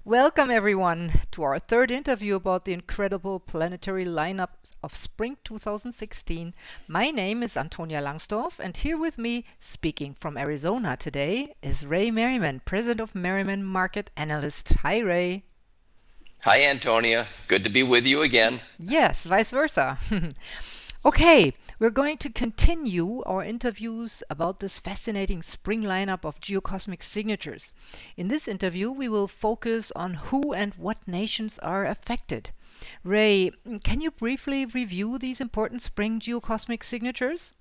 Welcome, everyone, to our third interview about the incredible planetary lineup of spring 2016. My name is Antonia Langsdorf, and here with me, speaking from Arizona today, is Ray Merriman, President of Merriman Market Analyst. Hi, Ray. Hi, Antonia. Good to be with you again. Yes, vice versa. Okay, we're going to continue our interviews about this fascinating spring lineup of geocosmic signatures. In this interview, we will focus on who and what nations are affected. Ray, can you briefly review these important spring geocosmic signatures?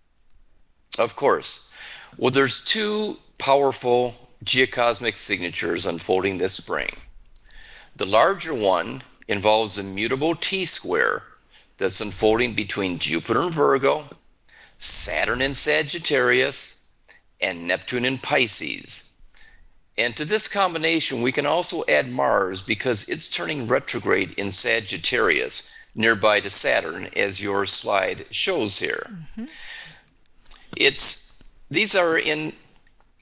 Of course. Well, there's two powerful geocosmic signatures unfolding this spring. The larger one involves a mutable T-square that's unfolding between Jupiter in Virgo, Saturn in Sagittarius, and Neptune in Pisces. And to this combination, we can also add Mars because it's turning retrograde in Sagittarius, nearby to Saturn, as your slide shows here. These are in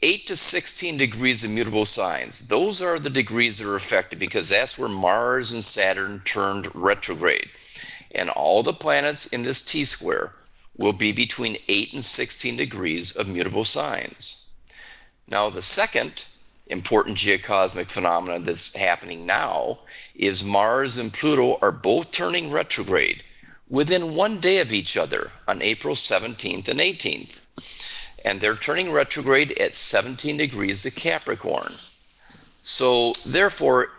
8 to 16 degrees of mutable signs. Those are the degrees that are affected because that's where Mars and Saturn turned retrograde. And all the planets in this T-square will be between 8 and 16 degrees of mutable signs. Now, the second important geocosmic phenomenon that's happening now is Mars and Pluto are both turning retrograde within 1 day of each other on April 17th and 18th. And they're turning retrograde at 17 degrees of Capricorn. So, therefore,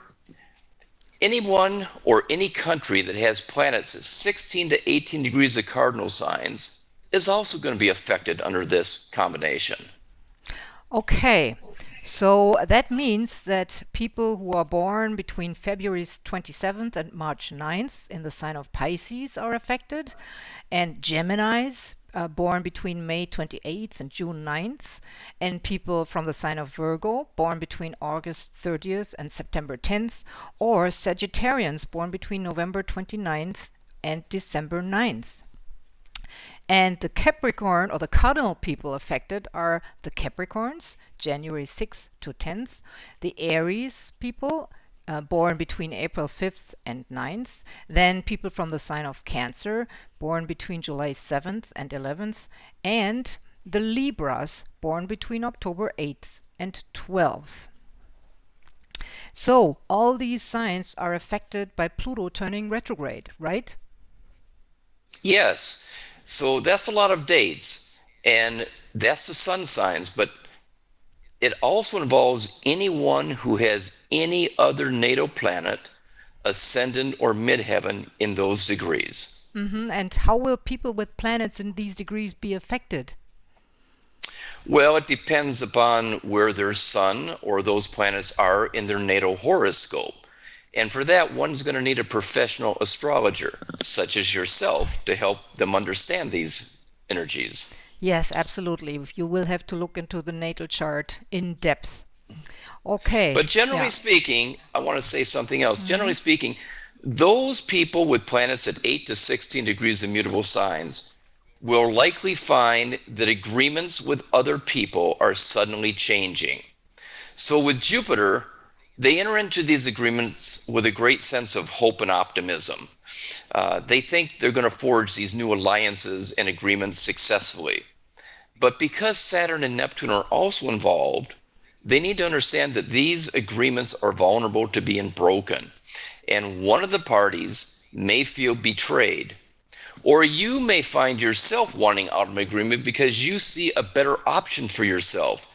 anyone or any country that has planets at 16 to 18 degrees of cardinal signs is also going to be affected under this combination. Okay, so that means that people who are born between February 27th and March 9th in the sign of Pisces are affected, and Geminis born between May 28th and June 9th, and people from the sign of Virgo born between August 30th and September 10th, or Sagittarians born between November 29th and December 9th. And the Capricorn or the cardinal people affected are the Capricorns, January 6th to 10th, the Aries people, born between April 5th and 9th, then people from the sign of Cancer, born between July 7th and 11th, and the Libras, born between October 8th and 12th. So, all these signs are affected by Pluto turning retrograde, right? Yes, so that's a lot of dates, and that's the sun signs, but it also involves anyone who has any other natal planet, ascendant or midheaven in those degrees. And how will people with planets in these degrees be affected? Well, it depends upon where their sun or those planets are in their natal horoscope. And for that, one's going to need a professional astrologer, such as yourself, to help them understand these energies. Yes, absolutely. You will have to look into the natal chart in depth. Okay. But generally speaking, I want to say something else. Generally speaking, those people with planets at 8 to 16 degrees of mutable signs will likely find that agreements with other people are suddenly changing. So with Jupiter, they enter into these agreements with a great sense of hope and optimism. They think they're going to forge these new alliances and agreements successfully. But because Saturn and Neptune are also involved, they need to understand that these agreements are vulnerable to being broken. And one of the parties may feel betrayed. Or you may find yourself wanting out of an agreement because you see a better option for yourself.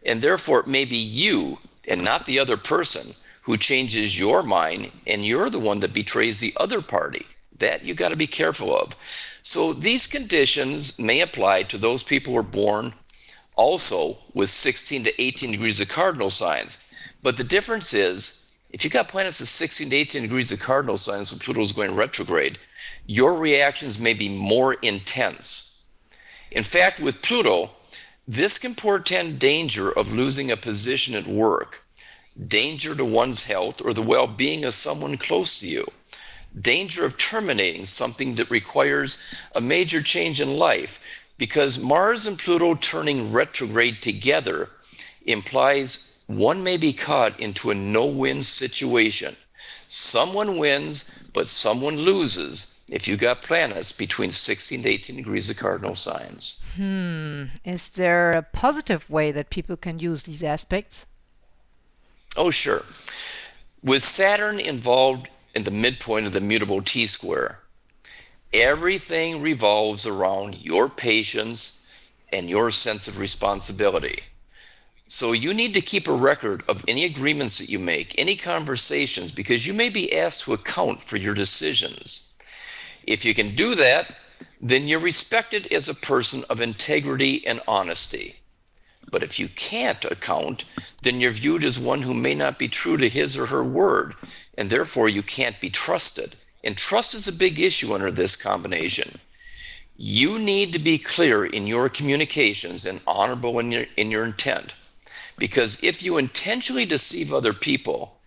And therefore, it may be you and not the other person who changes your mind, and you're the one that betrays the other party. That you got to be careful of. So these conditions may apply to those people who are born also with 16 to 18 degrees of cardinal signs. But the difference is, if you got planets at 16 to 18 degrees of cardinal signs when Pluto's going retrograde, your reactions may be more intense. In fact, with Pluto, this can portend danger of losing a position at work, danger to one's health or the well-being of someone close to you, danger of terminating something that requires a major change in life, because Mars and Pluto turning retrograde together implies one may be caught into a no-win situation. Someone wins, but someone loses if you got planets between 16 to 18 degrees of cardinal signs. Is there a positive way that people can use these aspects? Oh, sure. With Saturn involved in the midpoint of the mutable T-square, everything revolves around your patience and your sense of responsibility. So you need to keep a record of any agreements that you make, any conversations, because you may be asked to account for your decisions. If you can do that, then you're respected as a person of integrity and honesty. But if you can't account, then you're viewed as one who may not be true to his or her word, and therefore you can't be trusted. And trust is a big issue under this combination. You need to be clear in your communications and honorable in your intent. Because if you intentionally deceive other people,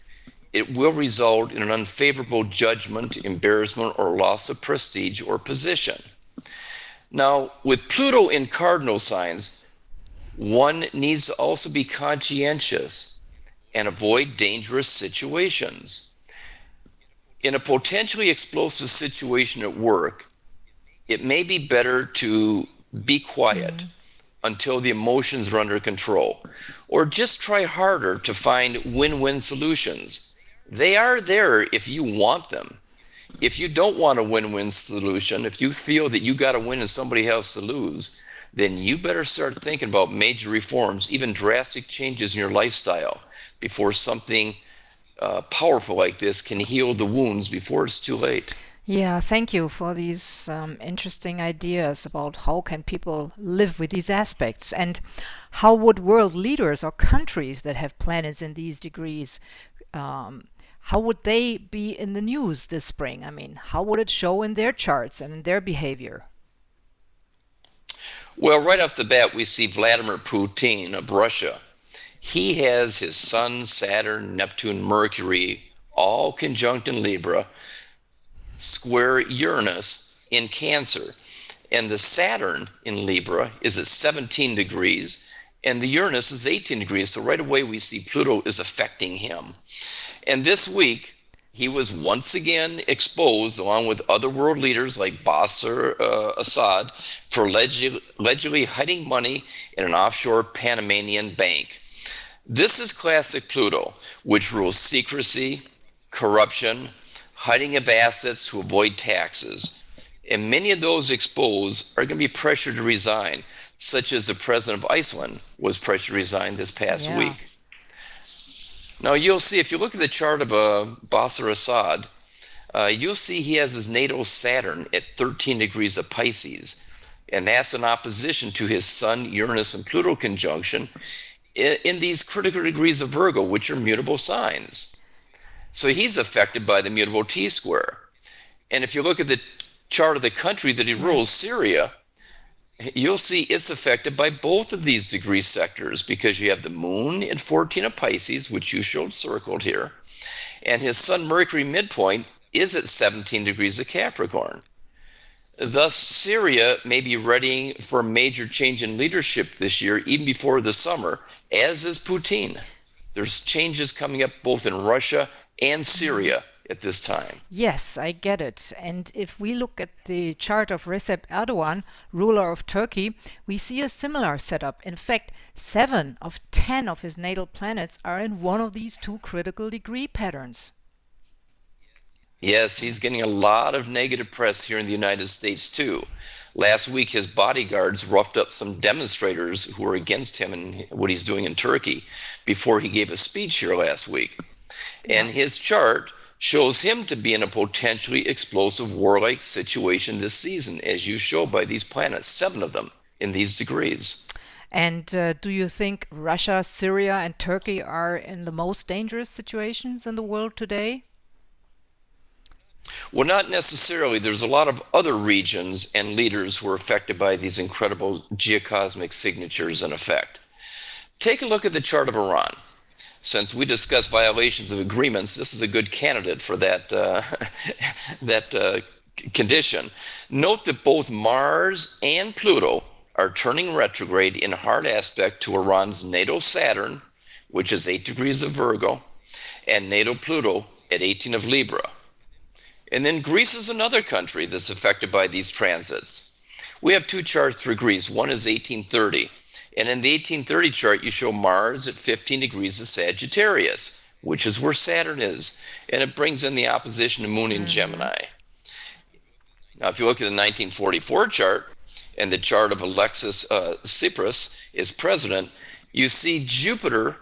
it will result in an unfavorable judgment, embarrassment, or loss of prestige or position. Now, with Pluto in cardinal signs, one needs to also be conscientious and avoid dangerous situations. In a potentially explosive situation at work, it may be better to be quiet until the emotions are under control, or just try harder to find win-win solutions. They are there if you want them. If you don't want a win-win solution, if you feel that you got to win and somebody else to lose, then you better start thinking about major reforms, even drastic changes in your lifestyle, before something powerful like this can heal the wounds before it's too late. Yeah, thank you for these interesting ideas about how can people live with these aspects, and how would world leaders or countries that have planets in these degrees, how would they be in the news this spring? I mean, how would it show in their charts and in their behavior? Well, right off the bat, we see Vladimir Putin of Russia. He has his Sun, Saturn, Neptune, Mercury, all conjunct in Libra, square Uranus in Cancer. And the Saturn in Libra is at 17 degrees, and the Uranus is 18 degrees. So right away we see Pluto is affecting him. And this week, he was once again exposed, along with other world leaders like Bashar Assad, for allegedly hiding money in an offshore Panamanian bank. This is classic Pluto, which rules secrecy, corruption, hiding of assets to avoid taxes. And many of those exposed are going to be pressured to resign, such as the president of Iceland was pressured to resign this past week. Now you'll see, if you look at the chart of Bashar Assad, you'll see he has his natal Saturn at 13 degrees of Pisces. And that's in opposition to his Sun, Uranus, and Pluto conjunction in these critical degrees of Virgo, which are mutable signs. So he's affected by the mutable T-square. And if you look at the chart of the country that he rules, Syria, you'll see it's affected by both of these degree sectors, because you have the moon at 14 of Pisces, which you showed circled here, and his Sun Mercury midpoint is at 17 degrees of Capricorn. Thus, Syria may be readying for a major change in leadership this year, even before the summer, as is Putin. There's changes coming up both in Russia and Syria at this time. Yes, I get it. And if we look at the chart of Recep Erdogan, ruler of Turkey, we see a similar setup. In fact, 7 of 10 of his natal planets are in one of these two critical degree patterns. Yes, he's getting a lot of negative press here in the United States too. Last week, his bodyguards roughed up some demonstrators who were against him and what he's doing in Turkey before he gave a speech here last week. And his chart shows him to be in a potentially explosive warlike situation this season, as you show by these planets, 7 of them in these degrees. And do you think Russia, Syria, and Turkey are in the most dangerous situations in the world today? Well, not necessarily. There's a lot of other regions and leaders who are affected by these incredible geocosmic signatures in effect. Take a look at the chart of Iran. Since we discussed violations of agreements, this is a good candidate for that condition. Note that both Mars and Pluto are turning retrograde in hard aspect to Iran's natal Saturn, which is 8 degrees of Virgo, and natal Pluto at 18 of Libra. And then Greece is another country that's affected by these transits. We have two charts for Greece. One is 1830. And in the 1830 chart, you show Mars at 15 degrees of Sagittarius, which is where Saturn is. And it brings in the opposition to Moon in Gemini. Now, if you look at the 1944 chart, and the chart of Alexis Tsipras is president, you see Jupiter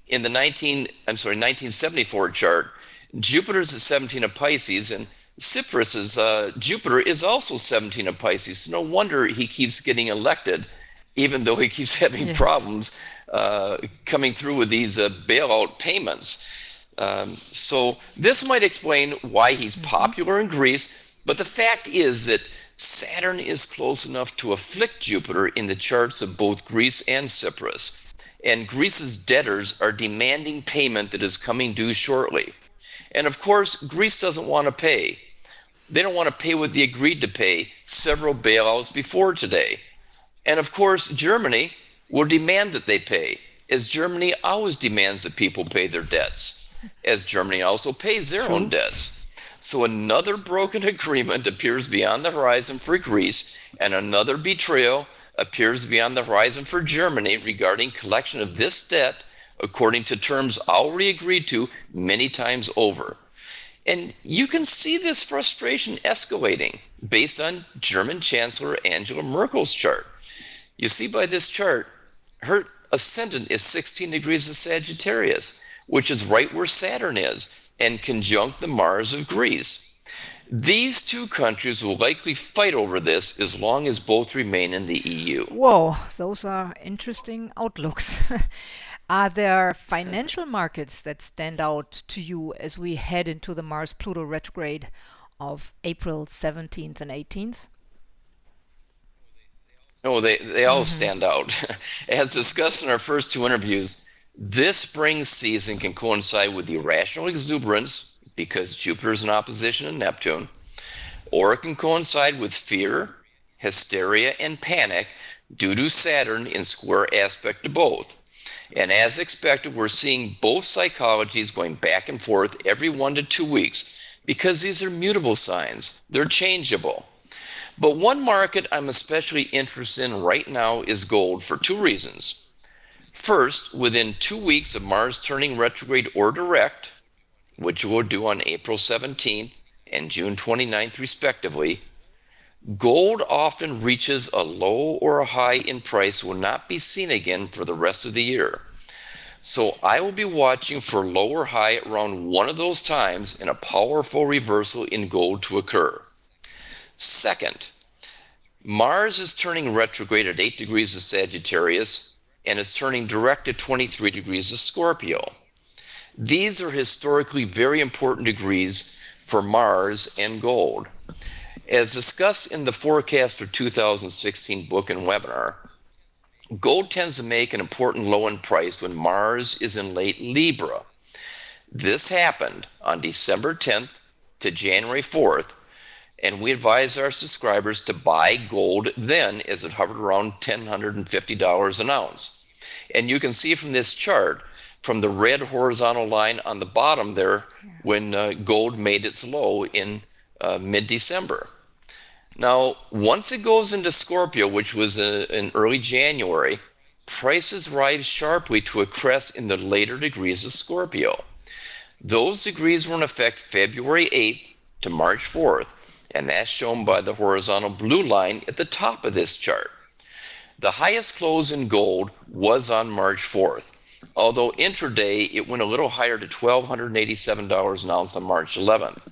in the 1974 chart. Jupiter's at 17 of Pisces, and Tsipras's Jupiter is also 17 of Pisces. So no wonder he keeps getting elected, even though he keeps having problems coming through with these bailout payments. So this might explain why he's popular in Greece, but the fact is that Saturn is close enough to afflict Jupiter in the charts of both Greece and Tsipras. And Greece's debtors are demanding payment that is coming due shortly. And of course, Greece doesn't want to pay. They don't want to pay what they agreed to pay several bailouts before today. And of course, Germany will demand that they pay, as Germany always demands that people pay their debts, as Germany also pays their own debts. So another broken agreement appears beyond the horizon for Greece, and another betrayal appears beyond the horizon for Germany regarding collection of this debt according to terms already agreed to many times over. And you can see this frustration escalating based on German Chancellor Angela Merkel's chart. You see by this chart, her ascendant is 16 degrees of Sagittarius, which is right where Saturn is, and conjunct the Mars of Greece. These two countries will likely fight over this as long as both remain in the EU. Whoa, those are interesting outlooks. Are there financial markets that stand out to you as we head into the Mars-Pluto retrograde of April 17th and 18th? Oh, they all stand out. As discussed in our first two interviews, this spring season can coincide with irrational exuberance because Jupiter's in opposition to Neptune, or it can coincide with fear, hysteria, and panic due to Saturn in square aspect to both. And as expected, we're seeing both psychologies going back and forth every 1 to 2 weeks because these are mutable signs. They're changeable. But one market I'm especially interested in right now is gold for two reasons. First, within 2 weeks of Mars turning retrograde or direct, which we'll do on April 17th and June 29th respectively, gold often reaches a low or a high in price will not be seen again for the rest of the year. So I will be watching for low or high around one of those times and a powerful reversal in gold to occur. Second, Mars is turning retrograde at 8 degrees of Sagittarius and is turning direct at 23 degrees of Scorpio. These are historically very important degrees for Mars and gold. As discussed in the Forecast for 2016 book and webinar, gold tends to make an important low in price when Mars is in late Libra. This happened on December 10th to January 4th, and we advise our subscribers to buy gold then as it hovered around $1,050 an ounce. And you can see from this chart, from the red horizontal line on the bottom there, when gold made its low in mid-December. Now, once it goes into Scorpio, which was in early January, prices rise sharply to a crest in the later degrees of Scorpio. Those degrees were in effect February 8th to March 4th, and that's shown by the horizontal blue line at the top of this chart. The highest close in gold was on March 4th, although intraday it went a little higher to $1,287 an ounce on March 11th.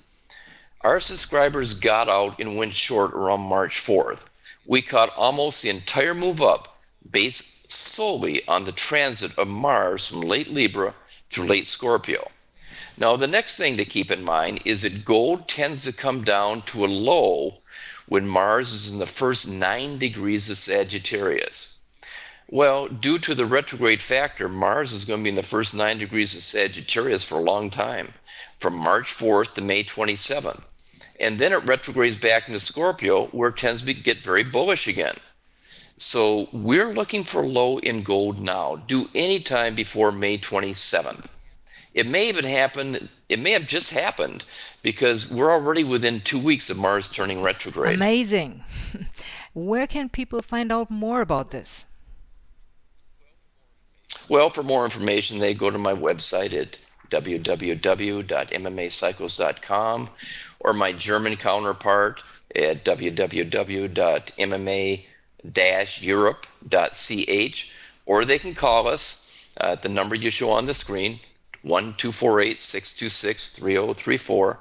Our subscribers got out and went short around March 4th. We caught almost the entire move up based solely on the transit of Mars from late Libra through late Scorpio. Now, the next thing to keep in mind is that gold tends to come down to a low when Mars is in the first 9 degrees of Sagittarius. Well, due to the retrograde factor, Mars is going to be in the first 9 degrees of Sagittarius for a long time, from March 4th to May 27th. And then it retrogrades back into Scorpio, where it tends to get very bullish again. So we're looking for low in gold now, due anytime before May 27th. It may even happen, it may have just happened because we're already within 2 weeks of Mars turning retrograde. Amazing. Where can people find out more about this? Well, for more information, they go to my website at www.mmacycles.com or my German counterpart at www.mma-europe.ch, or they can call us at the number you show on the screen, 1-248-626-3034,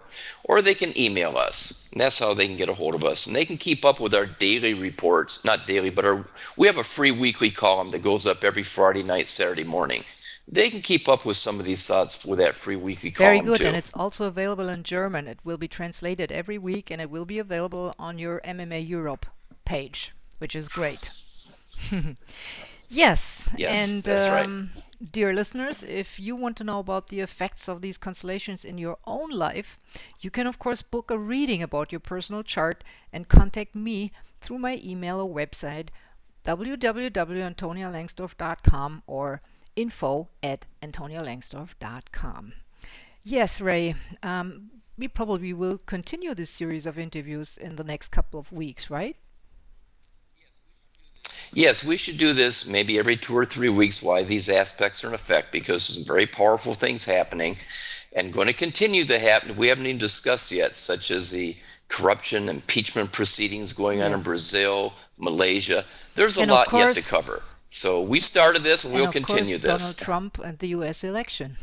or they can email us. And that's how they can get a hold of us. And they can keep up with our daily reports, not daily, but we have a free weekly column that goes up every Friday night, Saturday morning. They can keep up with some of these thoughts with that free weekly Very column good, and too. it's also available in German. It will be translated every week and it will be available on your MMA Europe page, which is great. Yes, Yes, and that's right. dear listeners, if you want to know about the effects of these constellations in your own life, you can, of course, book a reading about your personal chart and contact me through my email or website www.antonialangsdorf.com or info@antonialangsdorf.com. Yes, Ray, we probably will continue this series of interviews in the next couple of weeks, right? Yes, we should do this maybe every 2 or 3 weeks while these aspects are in effect because there's some very powerful things happening and going to continue to happen. We haven't even discussed yet, such as the corruption, impeachment proceedings going on in Yes. Brazil, Malaysia. There's a And of lot yet to course, cover. So we started this and and we'll of course, continue Donald this. Trump and the US election.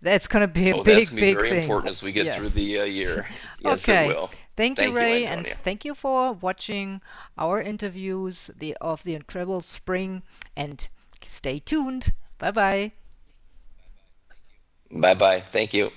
That's going to be a Oh, that's big, going to be big very thing. important as we get through Yes. the year. Yes, it Okay. will. Thank you, Thank you, Ray, and Antonia. thank you for watching our interviews of the incredible spring. And stay tuned. Bye bye. Bye bye. Thank you.